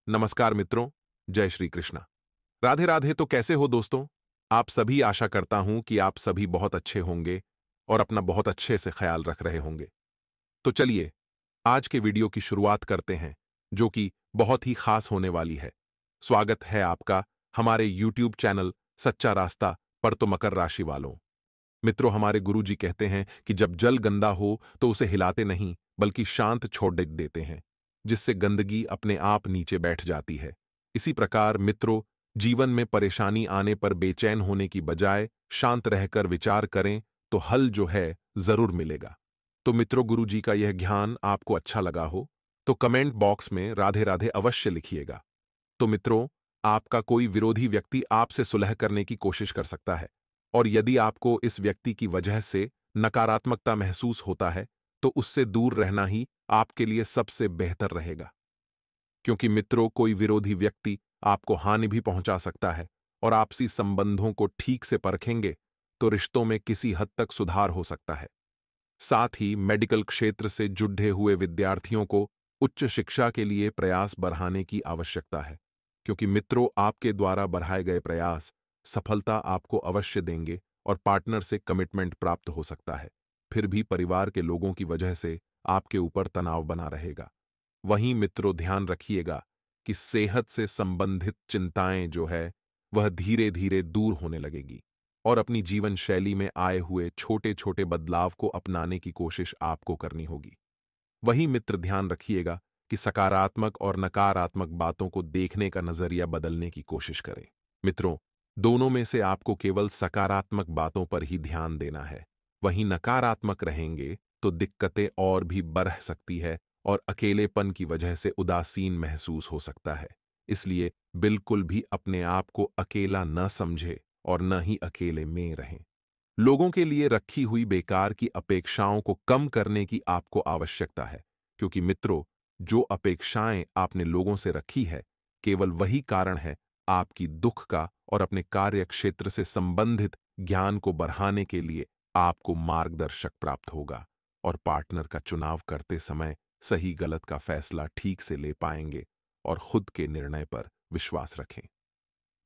नमस्कार मित्रों, जय श्री कृष्णा। राधे राधे। तो कैसे हो दोस्तों? आप सभी, आशा करता हूं कि आप सभी बहुत अच्छे होंगे और अपना बहुत अच्छे से ख्याल रख रहे होंगे। तो चलिए आज के वीडियो की शुरुआत करते हैं, जो कि बहुत ही खास होने वाली है। स्वागत है आपका हमारे YouTube चैनल सच्चा रास्ता पर। तो मकर राशि वालों, मित्रों, हमारे गुरुजी कहते हैं कि जब जल गंदा हो तो उसे हिलाते नहीं बल्कि शांत छोड़ देते हैं, जिससे गंदगी अपने आप नीचे बैठ जाती है। इसी प्रकार मित्रों, जीवन में परेशानी आने पर बेचैन होने की बजाय शांत रहकर विचार करें तो हल जो है जरूर मिलेगा। तो मित्रों, गुरुजी का यह ज्ञान आपको अच्छा लगा हो तो कमेंट बॉक्स में राधे राधे अवश्य लिखिएगा। तो मित्रों, आपका कोई विरोधी व्यक्ति आपसे सुलह करने की कोशिश कर सकता है, और यदि आपको इस व्यक्ति की वजह से नकारात्मकता महसूस होता है तो उससे दूर रहना ही आपके लिए सबसे बेहतर रहेगा। क्योंकि मित्रों, कोई विरोधी व्यक्ति आपको हानि भी पहुंचा सकता है, और आपसी संबंधों को ठीक से परखेंगे तो रिश्तों में किसी हद तक सुधार हो सकता है। साथ ही मेडिकल क्षेत्र से जुड़े हुए विद्यार्थियों को उच्च शिक्षा के लिए प्रयास बढ़ाने की आवश्यकता है, क्योंकि मित्रों, आपके द्वारा बढ़ाए गए प्रयास सफलता आपको अवश्य देंगे और पार्टनर से कमिटमेंट प्राप्त हो सकता है। फिर भी परिवार के लोगों की वजह से आपके ऊपर तनाव बना रहेगा। वहीं मित्रों, ध्यान रखिएगा कि सेहत से संबंधित चिंताएं जो है वह धीरे धीरे दूर होने लगेगी, और अपनी जीवन शैली में आए हुए छोटे छोटे बदलाव को अपनाने की कोशिश आपको करनी होगी। वहीं मित्र, ध्यान रखिएगा कि सकारात्मक और नकारात्मक बातों को देखने का नजरिया बदलने की कोशिश करें। मित्रों, दोनों में से आपको केवल सकारात्मक बातों पर ही ध्यान देना है। वहीं नकारात्मक रहेंगे तो दिक्कतें और भी बढ़ सकती है और अकेलेपन की वजह से उदासीन महसूस हो सकता है। इसलिए बिल्कुल भी अपने आप को अकेला न समझे और न ही अकेले में रहें। लोगों के लिए रखी हुई बेकार की अपेक्षाओं को कम करने की आपको आवश्यकता है, क्योंकि मित्रों, जो अपेक्षाएं आपने लोगों से रखी है केवल वही कारण है आपकी दुख का, और अपने कार्य क्षेत्र से संबंधित ज्ञान को बढ़ाने के लिए आपको मार्गदर्शक प्राप्त होगा, और पार्टनर का चुनाव करते समय सही गलत का फैसला ठीक से ले पाएंगे, और खुद के निर्णय पर विश्वास रखें।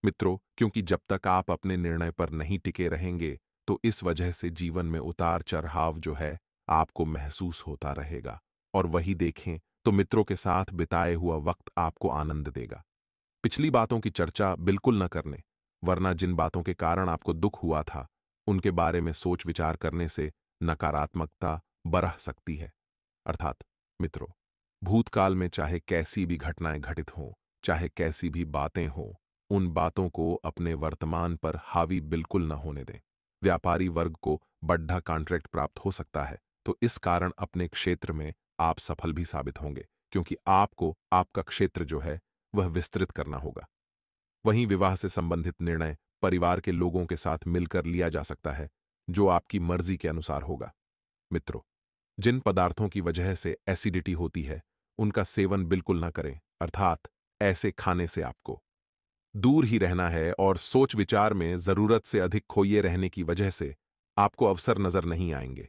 मित्रों, क्योंकि जब तक आप अपने निर्णय पर नहीं टिके रहेंगे तो इस वजह से जीवन में उतार चढ़ाव जो है आपको महसूस होता रहेगा, और वही देखें तो मित्रों के साथ बिताए हुआ वक्त आपको आनंद देगा। पिछली बातों की चर्चा बिल्कुल न करने, वरना जिन बातों के कारण आपको दुख हुआ था उनके बारे में सोच विचार करने से नकारात्मकता बढ़ सकती है। अर्थात मित्रों, भूतकाल में चाहे कैसी भी घटनाएं घटित हों, चाहे कैसी भी बातें हों, उन बातों को अपने वर्तमान पर हावी बिल्कुल न होने दें। व्यापारी वर्ग को बड़ा कॉन्ट्रैक्ट प्राप्त हो सकता है, तो इस कारण अपने क्षेत्र में आप सफल भी साबित होंगे, क्योंकि आपको आपका क्षेत्र जो है वह विस्तृत करना होगा। वहीं विवाह से संबंधित निर्णय परिवार के लोगों के साथ मिलकर लिया जा सकता है, जो आपकी मर्जी के अनुसार होगा। मित्रों, जिन पदार्थों की वजह से एसिडिटी होती है उनका सेवन बिल्कुल ना करें, अर्थात ऐसे खाने से आपको दूर ही रहना है, और सोच विचार में जरूरत से अधिक खोए रहने की वजह से आपको अवसर नजर नहीं आएंगे।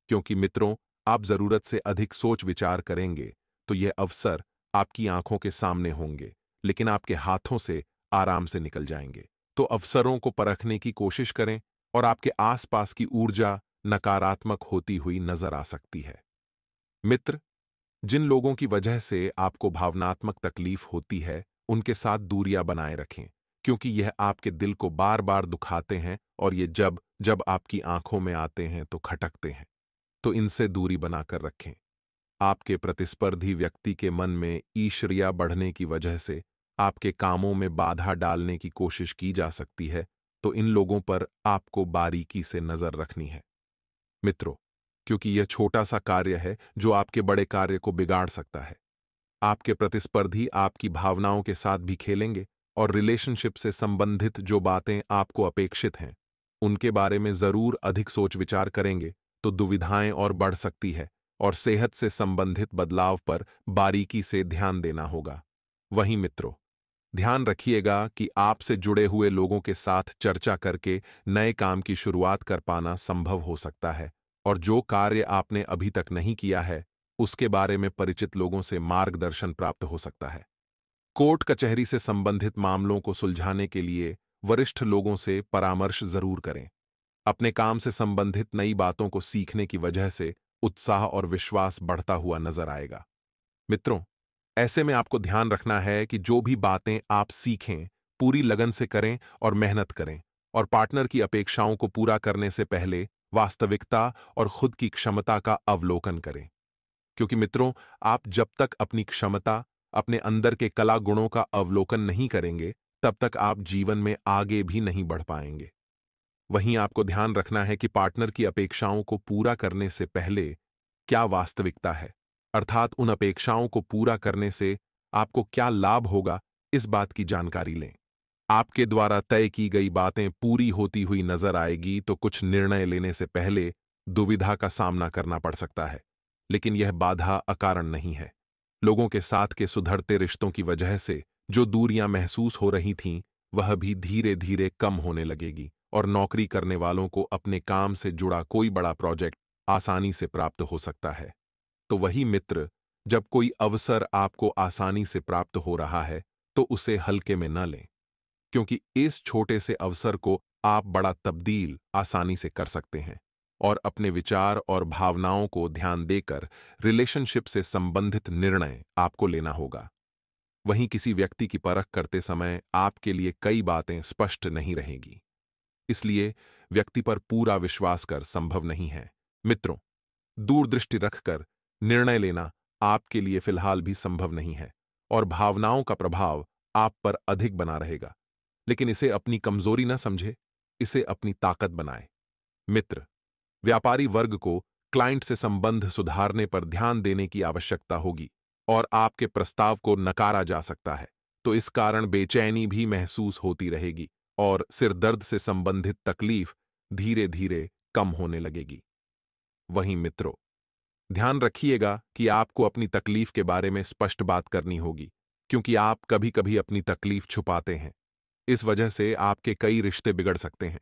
क्योंकि मित्रों, आप जरूरत से अधिक सोच विचार करेंगे तो यह अवसर आपकी आंखों के सामने होंगे, लेकिन आपके हाथों से आराम से निकल जाएंगे। तो अवसरों को परखने की कोशिश करें, और आपके आसपास की ऊर्जा नकारात्मक होती हुई नजर आ सकती है। मित्र, जिन लोगों की वजह से आपको भावनात्मक तकलीफ होती है उनके साथ दूरियां बनाए रखें, क्योंकि यह आपके दिल को बार बार दुखाते हैं, और ये जब जब आपकी आंखों में आते हैं तो खटकते हैं। तो इनसे दूरी बनाकर रखें। आपके प्रतिस्पर्धी व्यक्ति के मन में ईर्ष्या बढ़ने की वजह से आपके कामों में बाधा डालने की कोशिश की जा सकती है, तो इन लोगों पर आपको बारीकी से नजर रखनी है। मित्रों, क्योंकि यह छोटा सा कार्य है जो आपके बड़े कार्य को बिगाड़ सकता है। आपके प्रतिस्पर्धी आपकी भावनाओं के साथ भी खेलेंगे, और रिलेशनशिप से संबंधित जो बातें आपको अपेक्षित हैं उनके बारे में जरूर अधिक सोच विचार करेंगे, तो दुविधाएं और बढ़ सकती है, और सेहत से संबंधित बदलाव पर बारीकी से ध्यान देना होगा। वहीं मित्रों, ध्यान रखिएगा कि आपसे जुड़े हुए लोगों के साथ चर्चा करके नए काम की शुरुआत कर पाना संभव हो सकता है, और जो कार्य आपने अभी तक नहीं किया है उसके बारे में परिचित लोगों से मार्गदर्शन प्राप्त हो सकता है। कोर्ट कचहरी से संबंधित मामलों को सुलझाने के लिए वरिष्ठ लोगों से परामर्श जरूर करें। अपने काम से संबंधित नई बातों को सीखने की वजह से उत्साह और विश्वास बढ़ता हुआ नजर आएगा। मित्रों, ऐसे में आपको ध्यान रखना है कि जो भी बातें आप सीखें, पूरी लगन से करें और मेहनत करें, और पार्टनर की अपेक्षाओं को पूरा करने से पहले वास्तविकता और खुद की क्षमता का अवलोकन करें। क्योंकि मित्रों, आप जब तक अपनी क्षमता, अपने अंदर के कला गुणों का अवलोकन नहीं करेंगे, तब तक आप जीवन में आगे भी नहीं बढ़ पाएंगे। वहीं आपको ध्यान रखना है कि पार्टनर की अपेक्षाओं को पूरा करने से पहले क्या वास्तविकता है, अर्थात उन अपेक्षाओं को पूरा करने से आपको क्या लाभ होगा, इस बात की जानकारी लें। आपके द्वारा तय की गई बातें पूरी होती हुई नजर आएगी तो कुछ निर्णय लेने से पहले दुविधा का सामना करना पड़ सकता है, लेकिन यह बाधा अकारण नहीं है। लोगों के साथ के सुधरते रिश्तों की वजह से जो दूरियां महसूस हो रही थीं, वह भी धीरे धीरे कम होने लगेगी और नौकरी करने वालों को अपने काम से जुड़ा कोई बड़ा प्रोजेक्ट आसानी से प्राप्त हो सकता है। तो वही मित्र, जब कोई अवसर आपको आसानी से प्राप्त हो रहा है तो उसे हल्के में न लें, क्योंकि इस छोटे से अवसर को आप बड़ा तब्दील आसानी से कर सकते हैं। और अपने विचार और भावनाओं को ध्यान देकर रिलेशनशिप से संबंधित निर्णय आपको लेना होगा। वहीं किसी व्यक्ति की परख करते समय आपके लिए कई बातें स्पष्ट नहीं रहेगी, इसलिए व्यक्ति पर पूरा विश्वास कर संभव नहीं है। मित्रों, दूरदृष्टि रखकर निर्णय लेना आपके लिए फिलहाल भी संभव नहीं है और भावनाओं का प्रभाव आप पर अधिक बना रहेगा। लेकिन इसे अपनी कमजोरी न समझे, इसे अपनी ताकत बनाए। मित्र, व्यापारी वर्ग को क्लाइंट से संबंध सुधारने पर ध्यान देने की आवश्यकता होगी और आपके प्रस्ताव को नकारा जा सकता है, तो इस कारण बेचैनी भी महसूस होती रहेगी और सिरदर्द से संबंधित तकलीफ धीरे धीरे कम होने लगेगी। वहीं मित्रों, ध्यान रखिएगा कि आपको अपनी तकलीफ के बारे में स्पष्ट बात करनी होगी, क्योंकि आप कभी कभी अपनी तकलीफ छुपाते हैं। इस वजह से आपके कई रिश्ते बिगड़ सकते हैं।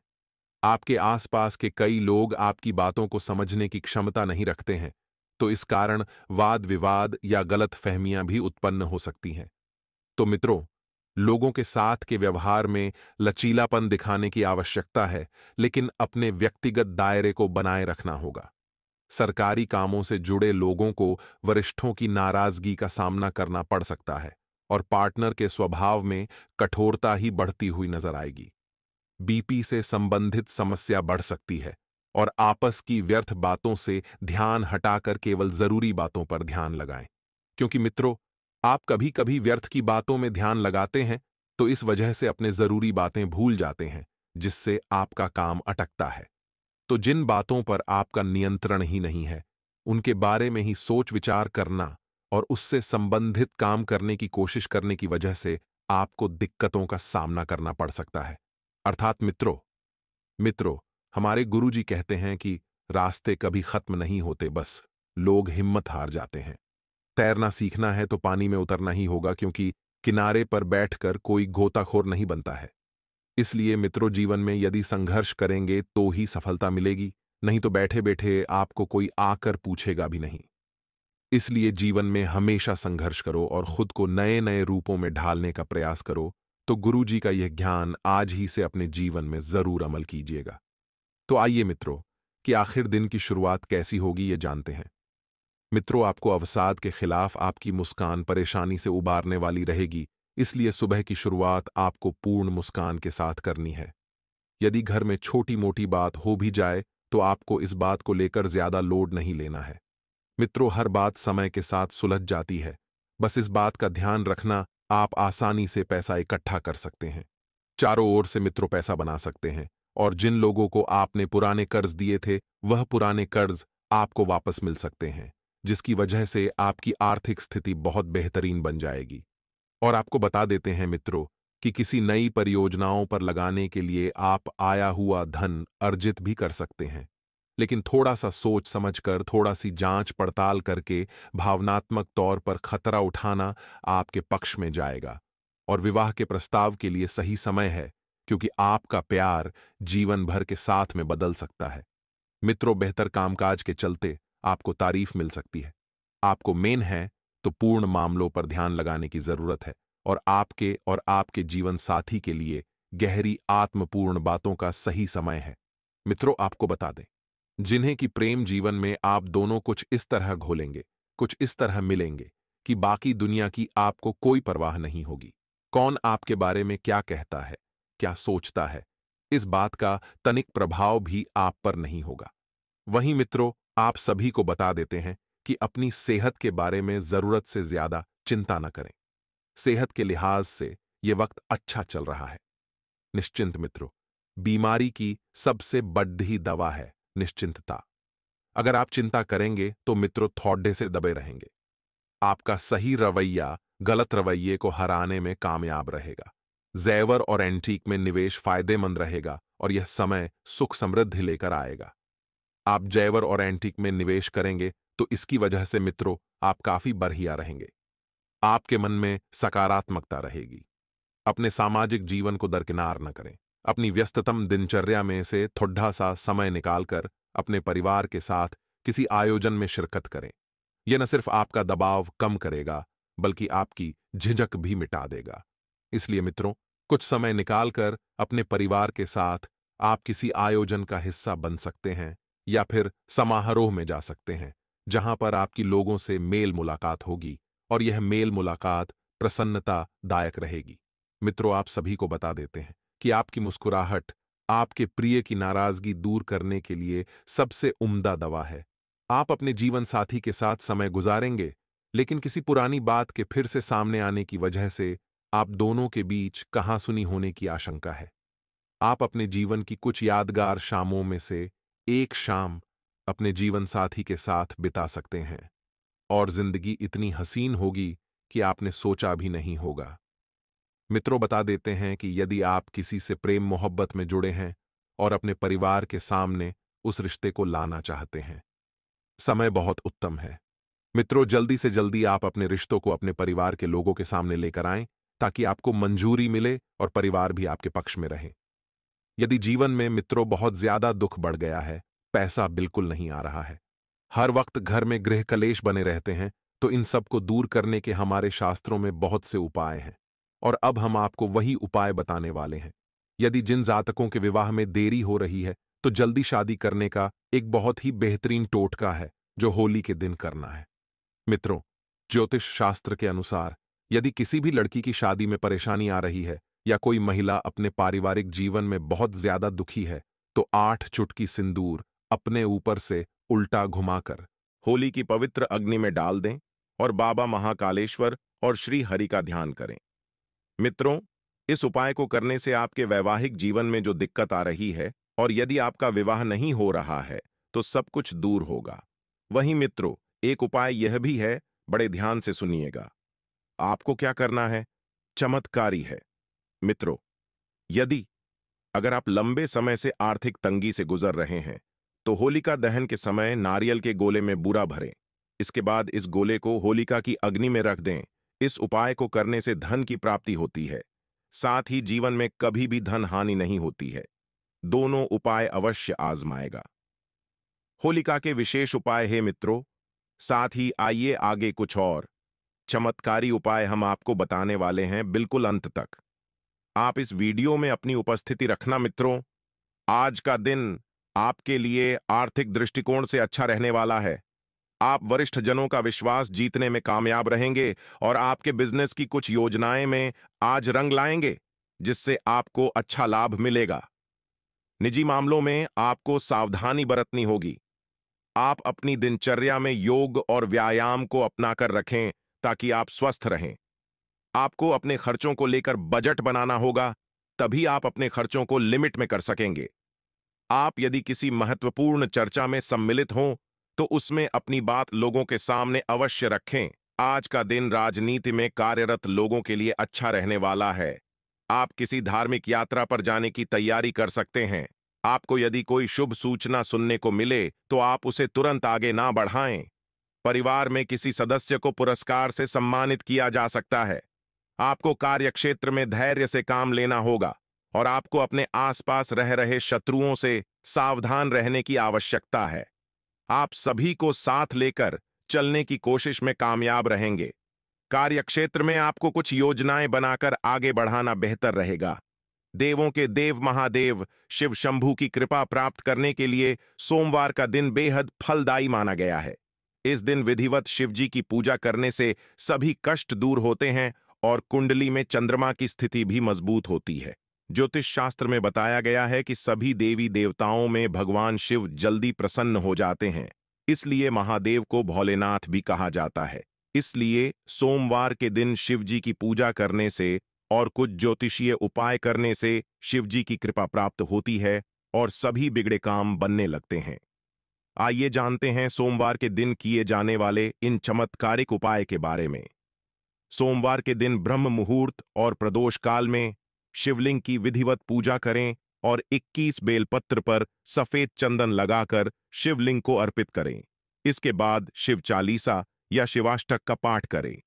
आपके आसपास के कई लोग आपकी बातों को समझने की क्षमता नहीं रखते हैं, तो इस कारण वाद विवाद या गलत फहमियां भी उत्पन्न हो सकती हैं। तो मित्रों, लोगों के साथ के व्यवहार में लचीलापन दिखाने की आवश्यकता है, लेकिन अपने व्यक्तिगत दायरे को बनाए रखना होगा। सरकारी कामों से जुड़े लोगों को वरिष्ठों की नाराजगी का सामना करना पड़ सकता है और पार्टनर के स्वभाव में कठोरता ही बढ़ती हुई नजर आएगी। बीपी से संबंधित समस्या बढ़ सकती है और आपस की व्यर्थ बातों से ध्यान हटाकर केवल जरूरी बातों पर ध्यान लगाएं। क्योंकि मित्रों, आप कभी कभी व्यर्थ की बातों में ध्यान लगाते हैं तो इस वजह से अपने जरूरी बातें भूल जाते हैं, जिससे आपका काम अटकता है। तो जिन बातों पर आपका नियंत्रण ही नहीं है, उनके बारे में ही सोच विचार करना और उससे संबंधित काम करने की कोशिश करने की वजह से आपको दिक्कतों का सामना करना पड़ सकता है। अर्थात मित्रों, हमारे गुरुजी कहते हैं कि रास्ते कभी खत्म नहीं होते, बस लोग हिम्मत हार जाते हैं। तैरना सीखना है तो पानी में उतरना ही होगा, क्योंकि किनारे पर बैठकर कोई गोताखोर नहीं बनता है। इसलिए मित्रों, जीवन में यदि संघर्ष करेंगे तो ही सफलता मिलेगी, नहीं तो बैठे बैठे आपको कोई आकर पूछेगा भी नहीं। इसलिए जीवन में हमेशा संघर्ष करो और खुद को नए नए रूपों में ढालने का प्रयास करो। तो गुरुजी का यह ज्ञान आज ही से अपने जीवन में जरूर अमल कीजिएगा। तो आइए मित्रों, कि आखिर दिन की शुरुआत कैसी होगी ये जानते हैं। मित्रों, आपको अवसाद के खिलाफ आपकी मुस्कान परेशानी से उबारने वाली रहेगी, इसलिए सुबह की शुरुआत आपको पूर्ण मुस्कान के साथ करनी है। यदि घर में छोटी मोटी बात हो भी जाए तो आपको इस बात को लेकर ज्यादा लोड नहीं लेना है। मित्रों, हर बात समय के साथ सुलझ जाती है, बस इस बात का ध्यान रखना, आप आसानी से पैसा इकट्ठा कर सकते हैं। चारों ओर से मित्रों पैसा बना सकते हैं और जिन लोगों को आपने पुराने कर्ज दिए थे, वह पुराने कर्ज आपको वापस मिल सकते हैं, जिसकी वजह से आपकी आर्थिक स्थिति बहुत बेहतरीन बन जाएगी। और आपको बता देते हैं मित्रों कि किसी नई परियोजनाओं पर लगाने के लिए आप आया हुआ धन अर्जित भी कर सकते हैं, लेकिन थोड़ा सा सोच समझकर, थोड़ा सी जांच पड़ताल करके भावनात्मक तौर पर खतरा उठाना आपके पक्ष में जाएगा। और विवाह के प्रस्ताव के लिए सही समय है, क्योंकि आपका प्यार जीवन भर के साथ में बदल सकता है। मित्रों, बेहतर कामकाज के चलते आपको तारीफ मिल सकती है। आपको मेन है तो पूर्ण मामलों पर ध्यान लगाने की जरूरत है और आपके जीवन साथी के लिए गहरी आत्मपूर्ण बातों का सही समय है। मित्रों, आपको बता दें, जिन्हें कि प्रेम जीवन में आप दोनों कुछ इस तरह घोलेंगे, कुछ इस तरह मिलेंगे कि बाकी दुनिया की आपको कोई परवाह नहीं होगी। कौन आपके बारे में क्या कहता है, क्या सोचता है, इस बात का तनिक प्रभाव भी आप पर नहीं होगा। वहीं मित्रों, आप सभी को बता देते हैं कि अपनी सेहत के बारे में जरूरत से ज्यादा चिंता न करें। सेहत के लिहाज से यह वक्त अच्छा चल रहा है। निश्चिंत मित्रों, बीमारी की सबसे बड़ी दवा है निश्चिंतता। अगर आप चिंता करेंगे तो मित्रों थोड़े से दबे रहेंगे। आपका सही रवैया गलत रवैये को हराने में कामयाब रहेगा। जेवर और एंटीक में निवेश फायदेमंद रहेगा और यह समय सुख समृद्धि लेकर आएगा। आप जेवर और एंटीक में निवेश करेंगे तो इसकी वजह से मित्रों आप काफी बढ़िया रहेंगे। आपके मन में सकारात्मकता रहेगी। अपने सामाजिक जीवन को दरकिनार न करें। अपनी व्यस्ततम दिनचर्या में से थोड़ा सा समय निकालकर अपने परिवार के साथ किसी आयोजन में शिरकत करें। यह न सिर्फ आपका दबाव कम करेगा बल्कि आपकी झिझक भी मिटा देगा। इसलिए मित्रों, कुछ समय निकालकर अपने परिवार के साथ आप किसी आयोजन का हिस्सा बन सकते हैं या फिर समारोह में जा सकते हैं जहां पर आपकी लोगों से मेल मुलाकात होगी और यह मेल मुलाकात प्रसन्नतादायक रहेगी। मित्रों, आप सभी को बता देते हैं कि आपकी मुस्कुराहट आपके प्रिय की नाराजगी दूर करने के लिए सबसे उम्दा दवा है। आप अपने जीवन साथी के साथ समय गुजारेंगे, लेकिन किसी पुरानी बात के फिर से सामने आने की वजह से आप दोनों के बीच कहासुनी होने की आशंका है। आप अपने जीवन की कुछ यादगार शामों में से एक शाम अपने जीवन साथी के साथ बिता सकते हैं और जिंदगी इतनी हसीन होगी कि आपने सोचा भी नहीं होगा। मित्रों, बता देते हैं कि यदि आप किसी से प्रेम मोहब्बत में जुड़े हैं और अपने परिवार के सामने उस रिश्ते को लाना चाहते हैं, समय बहुत उत्तम है। मित्रों, जल्दी से जल्दी आप अपने रिश्तों को अपने परिवार के लोगों के सामने लेकर आएं ताकि आपको मंजूरी मिले और परिवार भी आपके पक्ष में रहे। यदि जीवन में मित्रों बहुत ज्यादा दुख बढ़ गया है, पैसा बिल्कुल नहीं आ रहा है, हर वक्त घर में गृह कलेश बने रहते हैं, तो इन सब को दूर करने के हमारे शास्त्रों में बहुत से उपाय हैं और अब हम आपको वही उपाय बताने वाले हैं। यदि जिन जातकों के विवाह में देरी हो रही है तो जल्दी शादी करने का एक बहुत ही बेहतरीन टोटका है जो होली के दिन करना है। मित्रों, ज्योतिष शास्त्र के अनुसार यदि किसी भी लड़की की शादी में परेशानी आ रही है या कोई महिला अपने पारिवारिक जीवन में बहुत ज्यादा दुखी है तो 8 चुटकी सिंदूर अपने ऊपर से उल्टा घुमाकर होली की पवित्र अग्नि में डाल दें और बाबा महाकालेश्वर और श्री हरि का ध्यान करें। मित्रों, इस उपाय को करने से आपके वैवाहिक जीवन में जो दिक्कत आ रही है और यदि आपका विवाह नहीं हो रहा है तो सब कुछ दूर होगा। वहीं मित्रों, एक उपाय यह भी है, बड़े ध्यान से सुनिएगा। आपको क्या करना है, चमत्कारी है। मित्रों, यदि अगर आप लंबे समय से आर्थिक तंगी से गुजर रहे हैं तो होलिका दहन के समय नारियल के गोले में बूरा भरें। इसके बाद इस गोले को होलिका की अग्नि में रख दें। इस उपाय को करने से धन की प्राप्ति होती है, साथ ही जीवन में कभी भी धन हानि नहीं होती है। दोनों उपाय अवश्य आजमाएगा। होलिका के विशेष उपाय है मित्रों। साथ ही आइए आगे कुछ और चमत्कारी उपाय हम आपको बताने वाले हैं, बिल्कुल अंत तक आप इस वीडियो में अपनी उपस्थिति रखना। मित्रों, आज का दिन आपके लिए आर्थिक दृष्टिकोण से अच्छा रहने वाला है। आप वरिष्ठ जनों का विश्वास जीतने में कामयाब रहेंगे और आपके बिजनेस की कुछ योजनाएं में आज रंग लाएंगे, जिससे आपको अच्छा लाभ मिलेगा। निजी मामलों में आपको सावधानी बरतनी होगी। आप अपनी दिनचर्या में योग और व्यायाम को अपनाकर रखें ताकि आप स्वस्थ रहें। आपको अपने खर्चों को लेकर बजट बनाना होगा, तभी आप अपने खर्चों को लिमिट में कर सकेंगे। आप यदि किसी महत्वपूर्ण चर्चा में सम्मिलित हों तो उसमें अपनी बात लोगों के सामने अवश्य रखें। आज का दिन राजनीति में कार्यरत लोगों के लिए अच्छा रहने वाला है। आप किसी धार्मिक यात्रा पर जाने की तैयारी कर सकते हैं। आपको यदि कोई शुभ सूचना सुनने को मिले तो आप उसे तुरंत आगे ना बढ़ाएं। परिवार में किसी सदस्य को पुरस्कार से सम्मानित किया जा सकता है। आपको कार्यक्षेत्र में धैर्य से काम लेना होगा और आपको अपने आसपास रह रहे शत्रुओं से सावधान रहने की आवश्यकता है। आप सभी को साथ लेकर चलने की कोशिश में कामयाब रहेंगे। कार्यक्षेत्र में आपको कुछ योजनाएं बनाकर आगे बढ़ाना बेहतर रहेगा। देवों के देव महादेव शिव शंभू की कृपा प्राप्त करने के लिए सोमवार का दिन बेहद फलदायी माना गया है। इस दिन विधिवत शिव जी की पूजा करने से सभी कष्ट दूर होते हैं और कुंडली में चंद्रमा की स्थिति भी मजबूत होती है। ज्योतिष शास्त्र में बताया गया है कि सभी देवी देवताओं में भगवान शिव जल्दी प्रसन्न हो जाते हैं, इसलिए महादेव को भोलेनाथ भी कहा जाता है। इसलिए सोमवार के दिन शिव जी की पूजा करने से और कुछ ज्योतिषीय उपाय करने से शिव जी की कृपा प्राप्त होती है और सभी बिगड़े काम बनने लगते हैं। आइए जानते हैं सोमवार के दिन किए जाने वाले इन चमत्कारिक उपाय के बारे में। सोमवार के दिन ब्रह्म मुहूर्त और प्रदोष काल में शिवलिंग की विधिवत पूजा करें और 21 बेलपत्र पर सफेद चंदन लगाकर शिवलिंग को अर्पित करें। इसके बाद शिव चालीसा या शिवाष्टक का पाठ करें।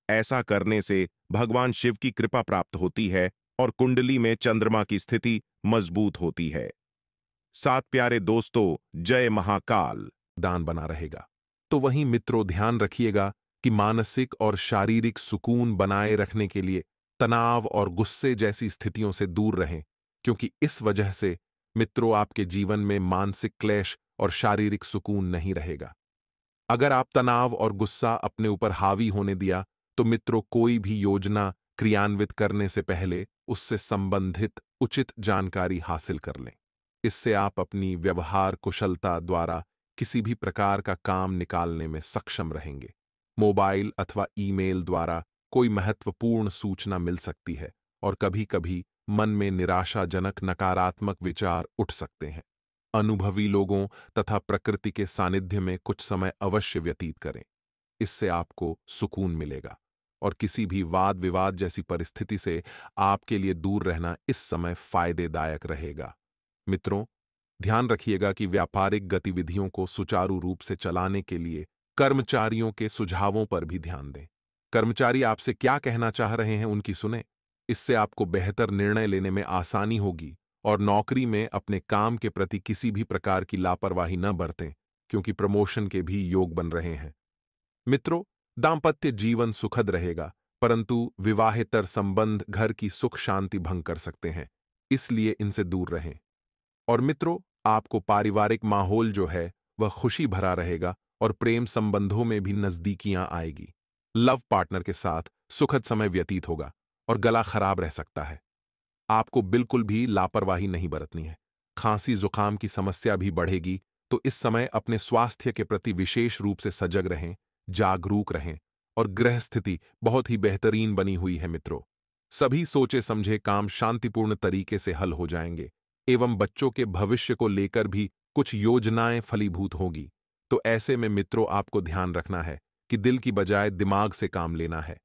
ऐसा करने से भगवान शिव की कृपा प्राप्त होती है और कुंडली में चंद्रमा की स्थिति मजबूत होती है। सात प्यारे दोस्तों, जय महाकाल। दान बना रहेगा। तो वहीं मित्रों, ध्यान रखिएगा कि मानसिक और शारीरिक सुकून बनाए रखने के लिए तनाव और गुस्से जैसी स्थितियों से दूर रहें, क्योंकि इस वजह से मित्रों आपके जीवन में मानसिक क्लेश और शारीरिक सुकून नहीं रहेगा। अगर आप तनाव और गुस्सा अपने ऊपर हावी होने दिया तो मित्रों कोई भी योजना क्रियान्वित करने से पहले उससे संबंधित उचित जानकारी हासिल कर लें। इससे आप अपनी व्यवहार कुशलता द्वारा किसी भी प्रकार का काम निकालने में सक्षम रहेंगे। मोबाइल अथवा ईमेल द्वारा कोई महत्वपूर्ण सूचना मिल सकती है और कभी-कभी मन में निराशाजनक नकारात्मक विचार उठ सकते हैं। अनुभवी लोगों तथा प्रकृति के सानिध्य में कुछ समय अवश्य व्यतीत करें। इससे आपको सुकून मिलेगा और किसी भी वाद विवाद जैसी परिस्थिति से आपके लिए दूर रहना इस समय फायदेदायक रहेगा। मित्रों, ध्यान रखिएगा कि व्यापारिक गतिविधियों को सुचारू रूप से चलाने के लिए कर्मचारियों के सुझावों पर भी ध्यान दें। कर्मचारी आपसे क्या कहना चाह रहे हैं उनकी सुने। इससे आपको बेहतर निर्णय लेने में आसानी होगी और नौकरी में अपने काम के प्रति किसी भी प्रकार की लापरवाही न बरतें, क्योंकि प्रमोशन के भी योग बन रहे हैं। मित्रों, दांपत्य जीवन सुखद रहेगा, परंतु विवाहेतर संबंध घर की सुख शांति भंग कर सकते हैं, इसलिए इनसे दूर रहें। और मित्रों, आपको पारिवारिक माहौल जो है वह खुशी भरा रहेगा और प्रेम संबंधों में भी नजदीकियां आएगी। लव पार्टनर के साथ सुखद समय व्यतीत होगा और गला खराब रह सकता है। आपको बिल्कुल भी लापरवाही नहीं बरतनी है। खांसी जुकाम की समस्या भी बढ़ेगी, तो इस समय अपने स्वास्थ्य के प्रति विशेष रूप से सजग रहें, जागरूक रहें। और ग्रह स्थिति बहुत ही बेहतरीन बनी हुई है मित्रों। सभी सोचे समझे काम शांतिपूर्ण तरीके से हल हो जाएंगे एवं बच्चों के भविष्य को लेकर भी कुछ योजनाएं फलीभूत होंगी। तो ऐसे में मित्रों आपको ध्यान रखना है कि दिल की बजाय दिमाग से काम लेना है।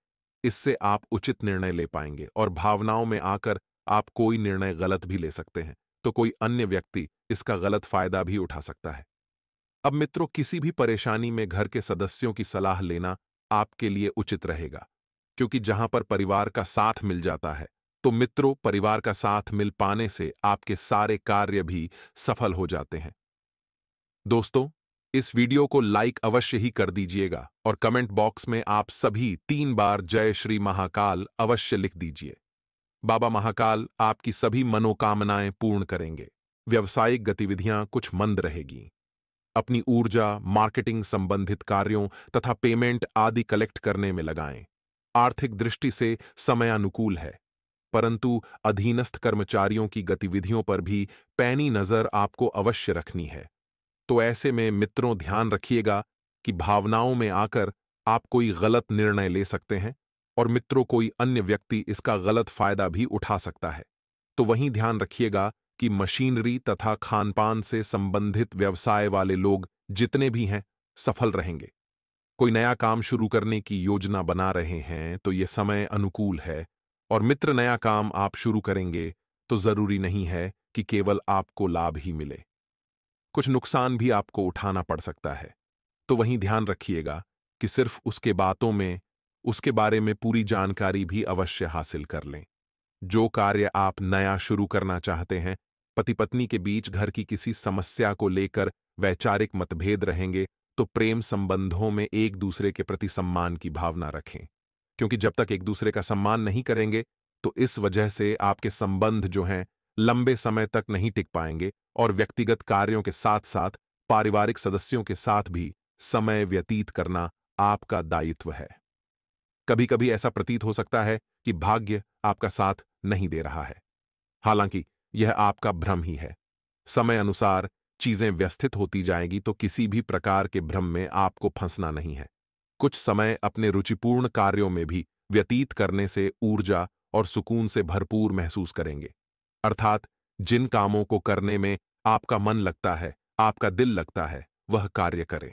इससे आप उचित निर्णय ले पाएंगे और भावनाओं में आकर आप कोई निर्णय गलत भी ले सकते हैं, तो कोई अन्य व्यक्ति इसका गलत फायदा भी उठा सकता है। अब मित्रों, किसी भी परेशानी में घर के सदस्यों की सलाह लेना आपके लिए उचित रहेगा, क्योंकि जहां पर परिवार का साथ मिल जाता है तो मित्रों परिवार का साथ मिल पाने से आपके सारे कार्य भी सफल हो जाते हैं। दोस्तों, इस वीडियो को लाइक अवश्य ही कर दीजिएगा और कमेंट बॉक्स में आप सभी 3 बार जय श्री महाकाल अवश्य लिख दीजिए। बाबा महाकाल आपकी सभी मनोकामनाएं पूर्ण करेंगे। व्यावसायिक गतिविधियां कुछ मंद रहेगी। अपनी ऊर्जा मार्केटिंग संबंधित कार्यों तथा पेमेंट आदि कलेक्ट करने में लगाएं। आर्थिक दृष्टि से समय अनुकूल है, परंतु अधीनस्थ कर्मचारियों की गतिविधियों पर भी पैनी नजर आपको अवश्य रखनी है। तो ऐसे में मित्रों ध्यान रखिएगा कि भावनाओं में आकर आप कोई गलत निर्णय ले सकते हैं और मित्रों कोई अन्य व्यक्ति इसका गलत फायदा भी उठा सकता है। तो वहीं ध्यान रखिएगा कि मशीनरी तथा खानपान से संबंधित व्यवसाय वाले लोग जितने भी हैं सफल रहेंगे। कोई नया काम शुरू करने की योजना बना रहे हैं तो यह समय अनुकूल है, और मित्र नया काम आप शुरू करेंगे तो जरूरी नहीं है कि केवल आपको लाभ ही मिले, कुछ नुकसान भी आपको उठाना पड़ सकता है। तो वहीं ध्यान रखिएगा कि सिर्फ उसके बारे में पूरी जानकारी भी अवश्य हासिल कर लें। जो कार्य आप नया शुरू करना चाहते हैं, पति पत्नी के बीच घर की किसी समस्या को लेकर वैचारिक मतभेद रहेंगे तो प्रेम संबंधों में एक दूसरे के प्रति सम्मान की भावना रखें। क्योंकि जब तक एक दूसरे का सम्मान नहीं करेंगे तो इस वजह से आपके संबंध जो हैं लंबे समय तक नहीं टिक पाएंगे और व्यक्तिगत कार्यों के साथ साथ पारिवारिक सदस्यों के साथ भी समय व्यतीत करना आपका दायित्व है। कभी कभी ऐसा प्रतीत हो सकता है कि भाग्य आपका साथ नहीं दे रहा है, हालांकि यह आपका भ्रम ही है। समय अनुसार चीजें व्यवस्थित होती जाएंगी, तो किसी भी प्रकार के भ्रम में आपको फंसना नहीं है। कुछ समय अपने रुचिपूर्ण कार्यों में भी व्यतीत करने से ऊर्जा और सुकून से भरपूर महसूस करेंगे। अर्थात जिन कामों को करने में आपका मन लगता है, आपका दिल लगता है, वह कार्य करें।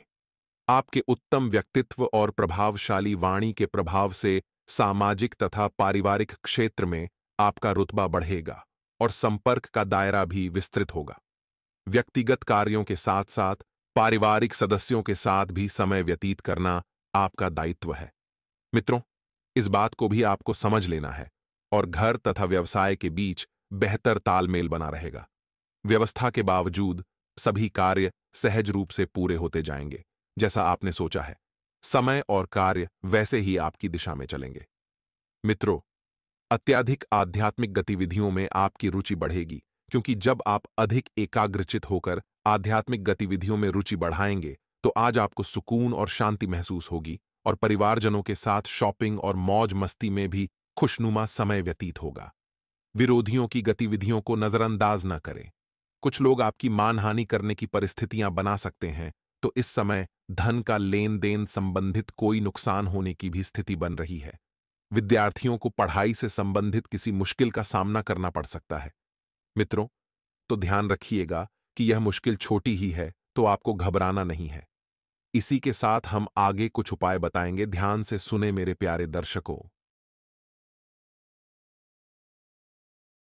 आपके उत्तम व्यक्तित्व और प्रभावशाली वाणी के प्रभाव से सामाजिक तथा पारिवारिक क्षेत्र में आपका रुतबा बढ़ेगा और संपर्क का दायरा भी विस्तृत होगा। व्यक्तिगत कार्यों के साथ साथ पारिवारिक सदस्यों के साथ भी समय व्यतीत करना आपका दायित्व है। मित्रों, इस बात को भी आपको समझ लेना है और घर तथा व्यवसाय के बीच बेहतर तालमेल बना रहेगा। व्यवस्था के बावजूद सभी कार्य सहज रूप से पूरे होते जाएंगे जैसा आपने सोचा है। समय और कार्य वैसे ही आपकी दिशा में चलेंगे। मित्रों, अत्याधिक आध्यात्मिक गतिविधियों में आपकी रुचि बढ़ेगी, क्योंकि जब आप अधिक एकाग्रचित होकर आध्यात्मिक गतिविधियों में रुचि बढ़ाएंगे तो आज आपको सुकून और शांति महसूस होगी और परिवारजनों के साथ शॉपिंग और मौज मस्ती में भी खुशनुमा समय व्यतीत होगा। विरोधियों की गतिविधियों को नजरअंदाज न करें। कुछ लोग आपकी मानहानि करने की परिस्थितियां बना सकते हैं, तो इस समय धन का लेन देन संबंधित कोई नुकसान होने की भी स्थिति बन रही है। विद्यार्थियों को पढ़ाई से संबंधित किसी मुश्किल का सामना करना पड़ सकता है। मित्रों, तो ध्यान रखिएगा कि यह मुश्किल छोटी ही है, तो आपको घबराना नहीं है। इसी के साथ हम आगे कुछ उपाय बताएंगे। ध्यान से सुने मेरे प्यारे दर्शकों।